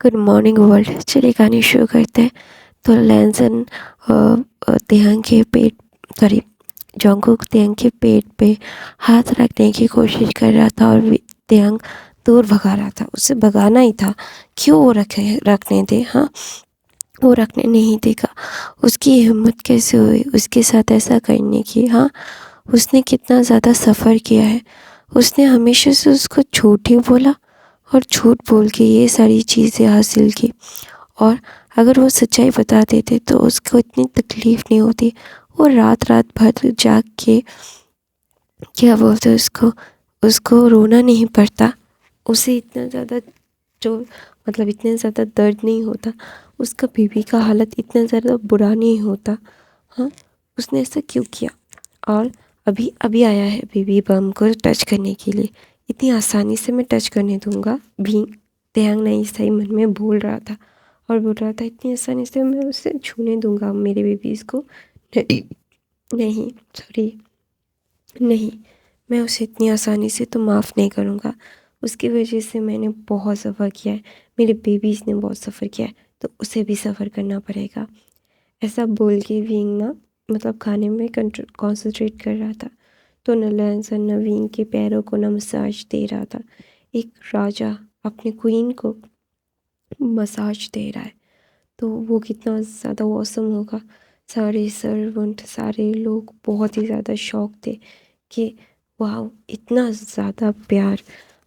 Good morning world. चलिए कहानी शुरू करते हैं। तो लैंसन तेहंग के पेट सॉरी जोंगकुक तेहंग के पेट पे हाथ रखने की कोशिश कर रहा था और तेहंग दूर भगा रहा था। उसे भगाना ही था। क्यों वो रखने दे? हाँ, वो रखने नहीं देगा। उसकी हिम्मत कैसे हुई उसके साथ ऐसा करने की? हाँ, उसने कितना ज़्यादा सफ़र किया है। उसने हमेशा से उसको झूठ ही बोला और झूठ बोल के ये सारी चीज़ें हासिल की। और अगर वो सच्चाई बता देते तो उसको इतनी तकलीफ़ नहीं होती। वो रात रात भर जाग के क्या बोलते उसको उसको रोना नहीं पड़ता। उसे इतना ज़्यादा जो इतने ज़्यादा दर्द नहीं होता। उसका बीवी का हालत इतना ज़्यादा बुरा नहीं होता। हाँ, उसने ऐसा क्यों किया? और अभी अभी आया है बीबी बम को टच करने के लिए। इतनी आसानी से मैं टच करने दूंगा भी? तेयांग नहीं सही मन में बोल रहा था और बोल रहा था इतनी आसानी से मैं उसे छूने दूंगा मेरे बेबीज़ को? नहीं, नहीं, सॉरी, नहीं, मैं उसे इतनी आसानी से तो माफ़ नहीं करूँगा। उसकी वजह से मैंने बहुत सफ़र किया है, मेरे बेबीज़ ने बहुत सफ़र किया है, तो उसे भी सफ़र करना पड़ेगा। ऐसा बोल के विंग ना खाने में कॉन्सेंट्रेट कर रहा था। तो नलैंसन नवीन के पैरों को ना मसाज दे रहा था। एक राजा अपने क्वीन को मसाज दे रहा है तो वो कितना ज़्यादा ऑसम होगा। सारे सर्वेंट सारे लोग बहुत ही ज़्यादा शॉक थे कि वाह, इतना ज़्यादा प्यार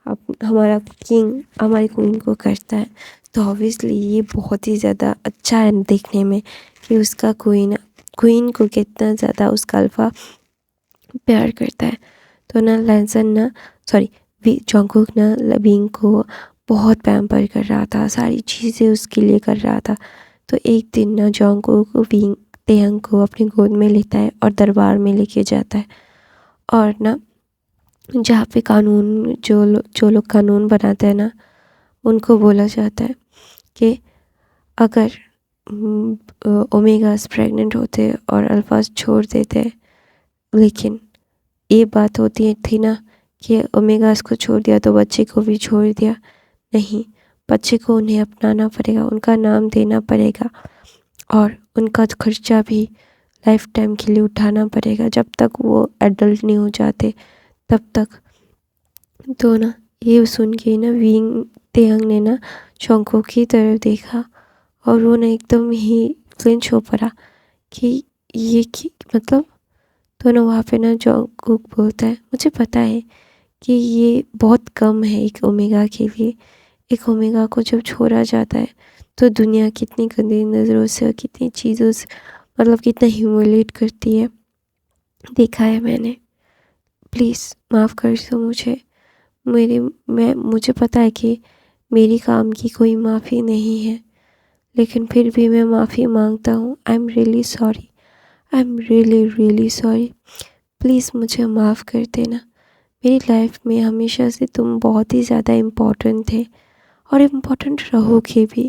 अब हमारा किंग हमारी क्वीन को करता है। तो ऑब्वियसली ये बहुत ही ज़्यादा अच्छा है देखने में कि उसका क्वीन को कितना ज़्यादा उसका अल्फा प्यार करता है। तो ना लैंसन ना सॉरी जोंगकुक ना लबिंग को बहुत पैम्पर कर रहा था, सारी चीज़ें उसके लिए कर रहा था। तो एक दिन ना जोंगकुक विंग तेयंग को अपनी गोद में लेता है और दरबार में लेके जाता है। और ना जहाँ पे कानून जो लोग कानून बनाते हैं ना, उनको बोला जाता है कि अगर ओमेगास प्रेग्नेंट होते और अल्फाज छोड़ देते, लेकिन ये बात होती थी ना कि ओमेगास को छोड़ दिया तो बच्चे को भी छोड़ दिया। नहीं, बच्चे को उन्हें अपनाना पड़ेगा, उनका नाम देना पड़ेगा और उनका खर्चा भी लाइफ टाइम के लिए उठाना पड़ेगा जब तक वो एडल्ट नहीं हो जाते तब तक। तो ना ये सुन के ना विंग तेयंग ने ना शोंको की तरफ देखा और वो ना एकदम ही फ्लिंच हो पड़ा कि ये की तो ना वहाँ पे ना जोंगकुक बोलता है मुझे पता है कि ये बहुत कम है एक ओमेगा के लिए। एक ओमेगा को जब छोड़ा जाता है तो दुनिया कितनी गंदी नज़रों से और कितनी चीज़ों से कितना ह्यूमिलेट करती है, देखा है मैंने। प्लीज़ माफ़ कर दो मुझे। मुझे पता है कि मेरी काम की कोई माफ़ी नहीं है, लेकिन फिर भी मैं माफ़ी मांगता हूँ। I am really sorry, I am really really sorry. Please मुझे माफ़ कर देना। मेरी लाइफ में हमेशा से तुम बहुत ही ज़्यादा इम्पोर्टेंट थे और इम्पोर्टेंट रहोगे भी।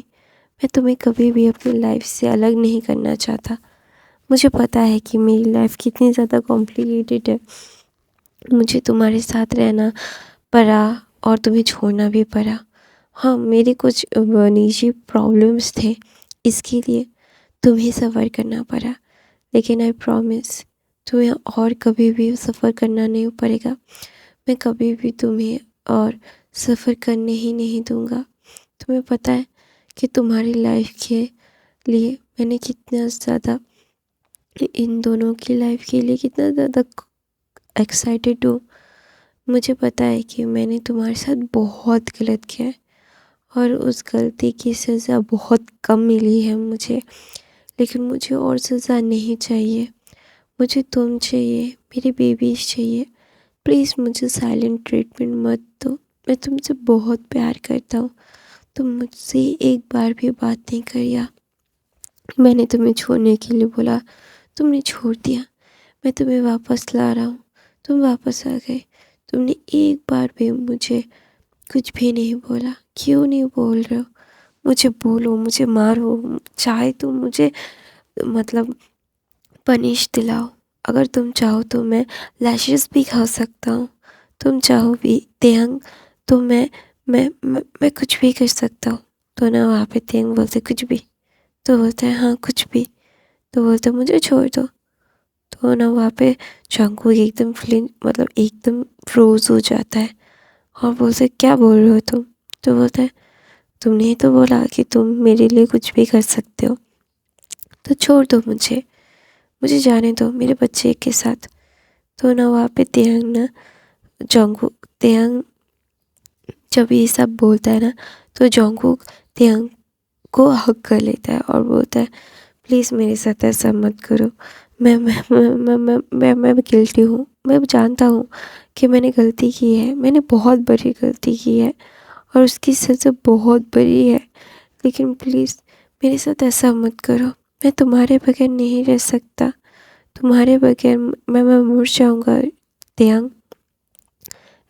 मैं तुम्हें कभी भी अपनी लाइफ से अलग नहीं करना चाहता। मुझे पता है कि मेरी लाइफ कितनी ज़्यादा कॉम्प्लिकेटेड है। मुझे तुम्हारे साथ रहना पड़ा और तुम्हें छोड़ना भी पड़ा। हाँ, मेरे कुछ निजी प्रॉब्लम्स थे, इसके लिए तुम्हें सफ़र करना पड़ा, लेकिन आई प्रॉमिस तुम्हें और कभी भी सफ़र करना नहीं पड़ेगा। मैं कभी भी तुम्हें और सफ़र करने ही नहीं दूँगा। तुम्हें पता है कि तुम्हारी लाइफ के लिए मैंने कितना ज़्यादा इन दोनों की लाइफ के लिए कितना ज़्यादा एक्साइटेड हूँ। मुझे पता है कि मैंने तुम्हारे साथ बहुत गलत किया है और उस गलती की सज़ा बहुत कम मिली है मुझे, लेकिन मुझे और सज़ा नहीं चाहिए। मुझे तुम चाहिए, मेरे बेबीज़ चाहिए। प्लीज़ मुझे साइलेंट ट्रीटमेंट मत दो। मैं तुमसे बहुत प्यार करता हूँ। तुम मुझसे एक बार भी बात नहीं किया। मैंने तुम्हें छोड़ने के लिए बोला, तुमने छोड़ दिया। मैं तुम्हें वापस ला रहा हूँ, तुम वापस आ गए। तुमने एक बार भी मुझे कुछ भी नहीं बोला। क्यों नहीं बोल रहे हो? मुझे बोलो, मुझे मारो, चाहे तुम मुझे मतलब पनिश दिलाओ। अगर तुम चाहो तो मैं लैशेस भी खा सकता हूँ। तुम चाहो भी तेहंग तो मैं कुछ भी कर सकता हूँ। तो ना वहाँ पे तेंग बोलते कुछ भी। तो बोलता है हाँ कुछ भी। तो बोलते मुझे छोड़ दो। तो ना वहाँ पे जंगकुक एकदम मतलब एकदम फ्रोज हो जाता है और बोलते क्या बोल रहे हो तुम। तो बोलता है तुमने ही तो बोला कि तुम मेरे लिए कुछ भी कर सकते हो, तो छोड़ दो मुझे, मुझे जाने दो मेरे बच्चे के साथ। तो ना वहाँ पे तेहंग ना जंगकुक तेहंग जब ये सब बोलता है ना, तो जंगकुक तेहंग को हक कर लेता है और बोलता है प्लीज़ मेरे साथ ऐसा मत करो। मैं गिल्टी हूँ, मैं जानता हूँ कि मैंने गलती की है, मैंने बहुत बड़ी गलती की है और उसकी सज़ा बहुत बड़ी है, लेकिन प्लीज़ मेरे साथ ऐसा मत करो। मैं तुम्हारे बगैर नहीं रह सकता, तुम्हारे बगैर मैं मर जाऊँगा तेयांग।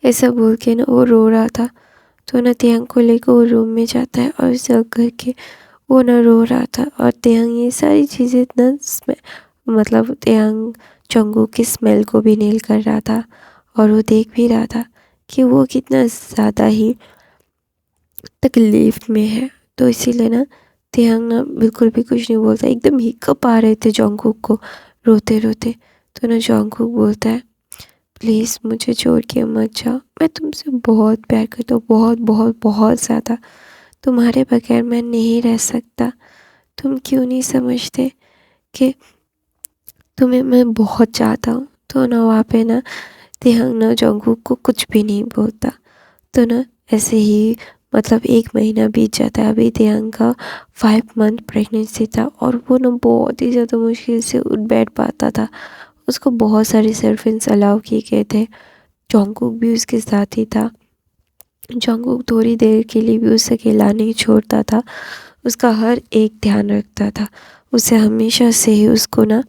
ऐसा बोल के ना वो रो रहा था। तो ना तेयांग को लेकर वो रूम में जाता है और उसे हग करके वो ना रो रहा था। और तेयांग ये सारी चीज़ें ना मतलब तेयांग जंगकुक की स्मेल को भी नील कर रहा था और वो देख भी रहा था कि वो कितना ज़्यादा ही तकलीफ में है। तो इसीलिए ना तेयांग ना बिल्कुल भी कुछ नहीं बोलता, एकदम हिक्कप आ रहे थे जंगकुक को रोते रोते। तो ना जंगकुक बोलता है प्लीज़ मुझे छोड़ के मत जाओ, मैं तुमसे बहुत प्यार करता हूँ, बहुत बहुत बहुत ज़्यादा, तुम्हारे बगैर मैं नहीं रह सकता। तुम क्यों नहीं समझते कि तुम्हें मैं बहुत चाहता हूँ। तो ना वहाँ पे ना तेहंग ना जंगकुक को कुछ भी नहीं बोलता। तो ना ऐसे ही मतलब 1 महीना बीत जाता है। अभी तेहंग का 5 मंथ प्रेगनेंसी था और वो ना बहुत ही ज़्यादा मुश्किल से उठ बैठ पाता था। उसको बहुत सारे सर्वेंट्स अलाउ किए गए थे, जंगकुक भी उसके साथ ही था। जंगकुक थोड़ी देर के लिए भी उसे अकेला नहीं छोड़ता था, उसका हर एक ध्यान रखता था। उसे हमेशा से ही उसको ना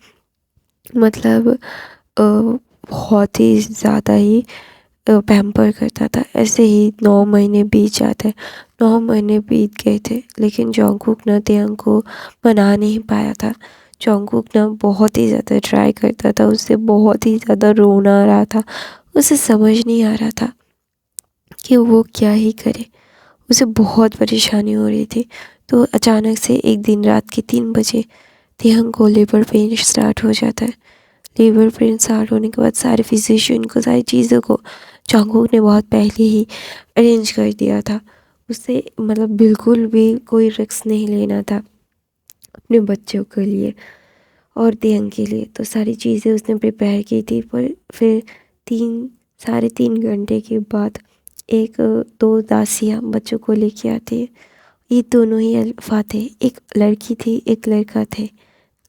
मतलब बहुत ही ज़्यादा ही पैम्पर करता था। ऐसे ही 9 महीने बीत जाते, 9 महीने बीत गए थे, लेकिन जंगकुक ना तेयांग को मना नहीं पाया था। जंगकुक ना बहुत ही ज़्यादा ट्राई करता था, उससे बहुत ही ज़्यादा रोना आ रहा था, उसे समझ नहीं आ रहा था कि वो क्या ही करे, उसे बहुत परेशानी हो रही थी। तो अचानक से एक दिन रात के 3 बजे तेयांग को लेबर पेन स्टार्ट हो जाता है। लेबर पेन स्टार्ट होने के बाद सारे फिजिशियन को सारी चीज़ों को जंगकुक ने बहुत पहले ही अरेंज कर दिया था। उससे मतलब बिल्कुल भी कोई रिस्क नहीं लेना था अपने बच्चों के लिए और तेयांग के लिए। तो सारी चीज़ें उसने प्रिपेयर की थी। पर फिर 3 साढ़े 3 घंटे के बाद एक दो दासियाँ बच्चों को लेके आती है। ये दोनों ही अल्फा थे, एक लड़की थी एक लड़का थे,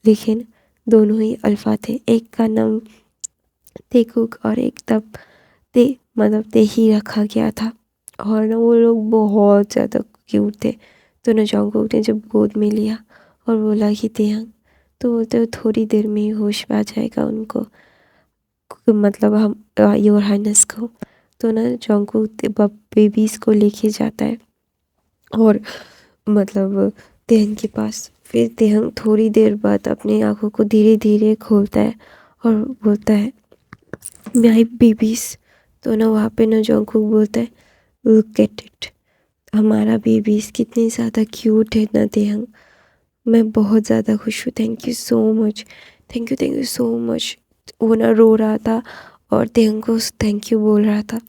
लेकिन दोनों ही अल्फा थे। एक का नाम तेकुक और एक तब ते ही रखा गया था। और ना वो लोग बहुत ज़्यादा क्यूट थे। तो ना जंगकुक ने जब गोद में लिया और बोला कि तेयांग, तो बोलते हो थोड़ी देर में ही होश आ जाएगा उनको, मतलब हम योर हाइनेस को। तो ना जंगकुक बेबीज़ को लेके जाता है और मतलब तेहंग के पास। फिर तेहंग थोड़ी देर बाद अपनी आँखों को धीरे धीरे खोलता है और बोलता है माय बेबीज़। तो ना वहाँ पे ना जंगकुक बोलता है लुक एट इट, हमारा बेबीज़ कितनी ज़्यादा क्यूट है ना तेहंग, मैं बहुत ज़्यादा खुश हूँ, thank you so much, thank you so much. वो ना रो रहा था और तेहंग को थैंक यू बोल रहा था।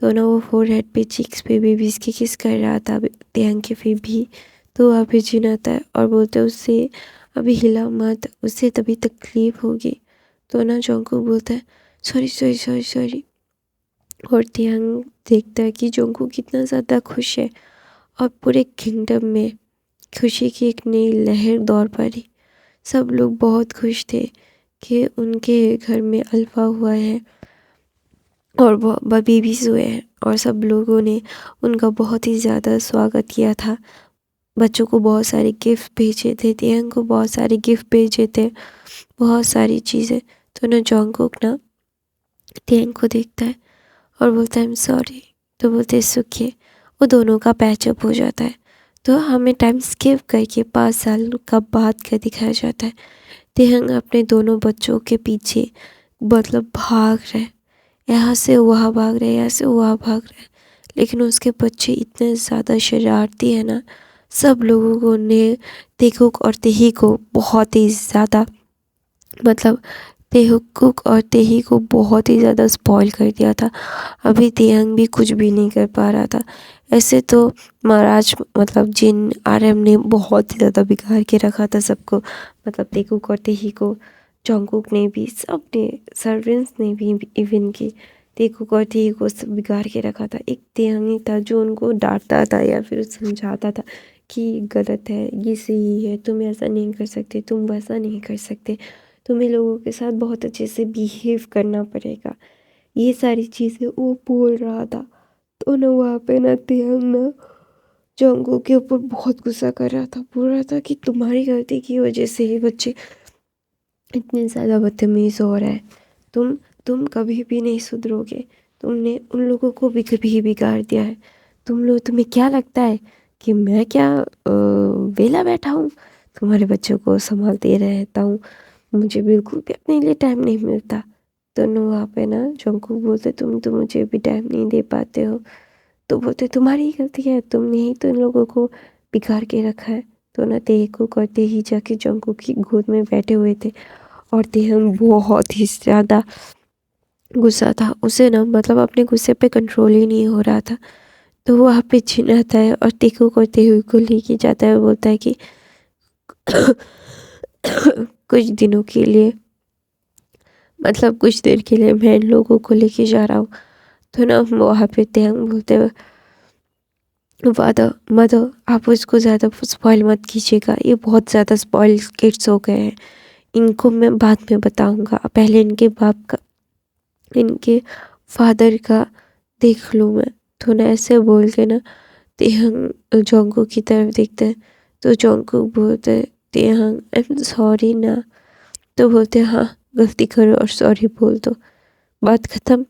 तो ना वो फोरहेड पे चीक्स पे बेबीज़ की किस कर रहा था तेहंग के फिर भी। तो वहाँ पे जिन आता है और बोलते उससे अभी हिला मत, उससे तभी तकलीफ़ होगी। तो ना जंगकुक बोलता है सॉरी सॉरी सॉरी सॉरी। और तेहंग देखता है कि जंगकुक कितना ज़्यादा खुश है और पूरे किंगडम में खुशी की एक नई लहर दौड़ पड़ी। सब लोग बहुत खुश थे कि उनके घर में अल्फा हुआ है और बेबीज हुए हैं। और सब लोगों ने उनका बहुत ही ज़्यादा स्वागत किया था। बच्चों को बहुत सारे गिफ्ट भेजे थे, तेहंग को बहुत सारे गिफ्ट भेजे थे, बहुत सारी चीज़ें। तो ना जंगकुक ना तेहंग को देखता है और बोलता है आई एम सॉरी। तो बोलते सुखिए, वो दोनों का पैचअप हो जाता है। तो हमें टाइम स्किप करके 5 साल का बाद का दिखाया जाता है। तेहंग अपने दोनों बच्चों के पीछे मतलब भाग रहे, यहाँ से वहाँ भाग रहे, यहाँ से वहाँ भाग रहे, लेकिन उसके बच्चे इतने ज़्यादा शरारती है ना, सब लोगों ने तेहुक और तेही को बहुत ही ज़्यादा मतलब तेहुक और तेही को बहुत ही ज़्यादा स्पॉइल कर दिया था। अभी तेहंग भी कुछ भी नहीं कर पा रहा था। ऐसे तो महाराज मतलब जिन आरएम ने बहुत ही ज़्यादा बिगाड़ के रखा था सबको, मतलब तेहुक और तेही को। जंगकुक ने भी, सब ने, सर्वेंट्स ने भी इवन की तेहुक और तेही को सब बिगाड़ के रखा था। एक तेहंग ही था जो उनको डांटता था या फिर समझाता था कि गलत है, ये सही है, तुम ऐसा नहीं कर सकते, तुम वैसा नहीं कर सकते, तुम्हें लोगों के साथ बहुत अच्छे से बिहेव करना पड़ेगा। ये सारी चीज़ें वो बोल रहा था। तो ना वहाँ पे ना तेहंग ना जंगकुक के ऊपर बहुत गुस्सा कर रहा था, बोल रहा था कि तुम्हारी गलती की वजह से ये बच्चे इतने ज़्यादा बदतमीज़ हो रहा है। तुम कभी भी नहीं सुधरोगे। तुमने उन लोगों को भी कभी बिगाड़ दिया है। तुम्हें क्या लगता है कि मैं क्या वेला बैठा हूँ, तुम्हारे बच्चों को संभालते रहता हूँ। मुझे बिल्कुल भी अपने लिए टाइम नहीं मिलता। तो ना वहाँ पे ना जंगकुक बोलते तुम तो मुझे भी टाइम नहीं दे पाते हो। तो बोलते तुम्हारी ही गलती है, तुमने ही तो इन लोगों को बिगाड़ के रखा है। तो ना तेहुक और तेही जाके जंगकुक की गोद में बैठे हुए थे और तेहंग बहुत ही ज़्यादा गुस्सा था। उसे ना मतलब अपने गुस्से पे कंट्रोल ही नहीं हो रहा था। तो वो वहाँ पे जिन आता है और तेहुक और तेही को लेके जाता है, बोलता है कि कुछ दिनों के लिए, मतलब कुछ देर के लिए मैं इन लोगों को लेके जा रहा हूँ। तो ना वहाँ पे तेहंग बोलते हुए मदर आप उसको ज़्यादा स्पॉइल मत कीजिएगा, ये बहुत ज़्यादा स्पॉइल किड्स हो गए हैं, इनको मैं बाद में बताऊंगा, पहले इनके बाप का, इनके फादर का देख लूँ मैं। तो ना ऐसे बोल के ना तेहंग जंगकुक की तरफ देखते हैं। तो जंगकुक बोलते हैं तेहंग आई एम सॉरी ना। तो बोलते हैं हाँ गलती करो और सॉरी बोल दो, बात ख़त्म।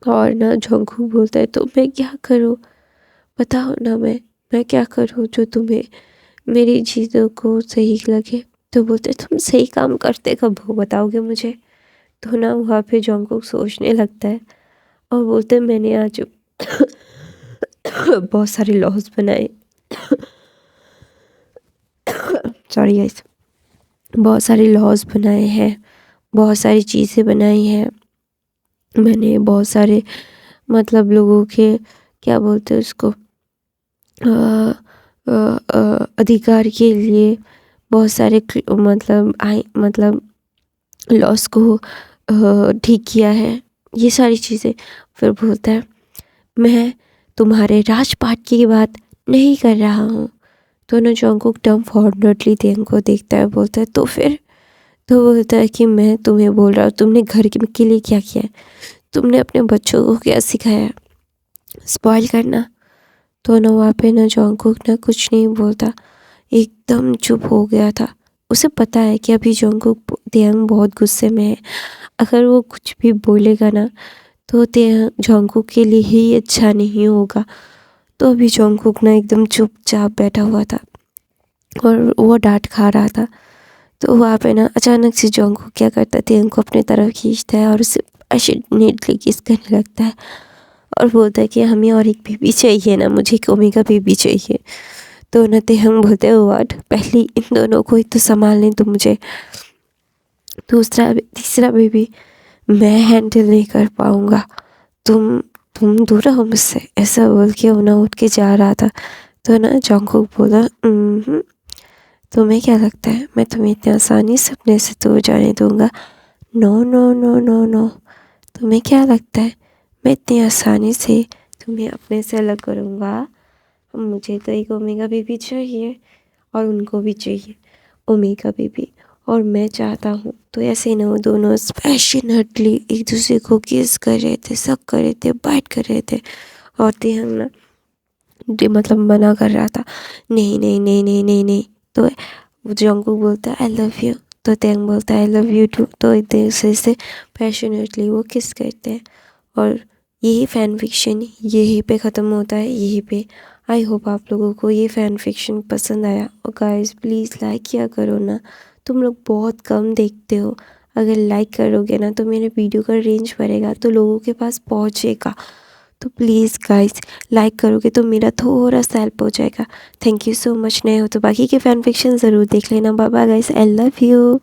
और ना जंगकुक बोलता है तो मैं क्या करूँ, बताओ ना मैं क्या करूँ जो तुम्हें मेरी चीज़ों को सही लगे। तो बोलते तुम सही काम करते कब हो बताओगे मुझे। तो ना वहाँ पे जंगकुक सोचने लगता है और बोलते मैंने आज बहुत सारे लॉस बनाए, सॉरी गाइस, बहुत सारे लॉस बनाए हैं, बहुत सारी चीज़ें बनाई हैं मैंने, बहुत सारे मतलब लोगों के क्या बोलते हैं उसको अधिकार के लिए बहुत सारे मतलब लॉस को ठीक किया है, ये सारी चीज़ें। फिर बोलता है मैं तुम्हारे राजपाट की बात नहीं कर रहा हूँ। तो ना जंगकुक डम फॉर्डनटली तेंग को देखता है, बोलता है तो फिर। तो बोलता है कि मैं तुम्हें बोल रहा हूँ तुमने घर के लिए क्या किया है, तुमने अपने बच्चों को क्या सिखाया, स्पॉइल करना। तो ना वहाँ पे ना जंगकुक ना कुछ नहीं बोलता, एकदम चुप हो गया था। उसे पता है कि अभी जंगकुक तेंग बहुत गुस्से में है, अगर वो कुछ भी बोलेगा ना तो जंगकुक के लिए ही अच्छा नहीं होगा। तो अभी जंगकुक ना एकदम चुपचाप बैठा हुआ था और वो डांट खा रहा था। तो वहाँ पे ना अचानक से जंगकुक क्या करता है, तेंग को अपनी तरफ खींचता है और उसे पैशनेटली किस करने लगता है और बोलता है कि हमें और एक बेबी चाहिए ना, मुझे एक ओमेगा बेबी चाहिए। तो ना तेहंग बोलते हैं व्हाट, पहले इन दोनों को ही तो संभालने तो मुझे, तीसरा बेबी मैं हैंडल नहीं कर पाऊँगा, तुम दूर रहो मुझसे, ऐसा बोल के वो ना उठ के जा रहा था। तो ना जंगकुक बोला तुम्हें क्या लगता है मैं तुम्हें इतनी आसानी से अपने से दूर जाने दूंगा, no no no no no. तुम्हें क्या लगता है मैं इतनी आसानी से तुम्हें अपने से अलग करूँगा, मुझे तो एक ओमेगा बेबी चाहिए और उनको भी चाहिए ओमेगा बेबी, और मैं चाहता हूँ। तो ऐसे ना वो दोनों पैशनेटली एक दूसरे को किस कर रहे थे, सब कर रहे थे, बाइट कर रहे थे। और तेहंग ना मतलब मना कर रहा था, नहीं नहीं नहीं नहीं नहीं नहीं। तो जंगकुक बोलता है आई लव यू, तो तेंग बोलता है आई लव यू टू। तो एक दूसरे से पैशनेटली वो किस करते हैं और यही फ़ैन फिक्शन यहीं पे ख़त्म होता है, यहीं पे। आई होप आप लोगों को ये फ़ैन फिक्शन पसंद आया। और गाइस प्लीज़ लाइक किया करो ना, तुम लोग बहुत कम देखते हो, अगर लाइक करोगे ना तो मेरे वीडियो का रेंज बढ़ेगा तो लोगों के पास पहुँचेगा। तो प्लीज़ गाइस लाइक करोगे तो मेरा थोड़ा सा हेल्प हो जाएगा। Thank you so much. नए हो तो बाकी के फैन फिक्शन ज़रूर देख लेना। Bye bye guys, I love you.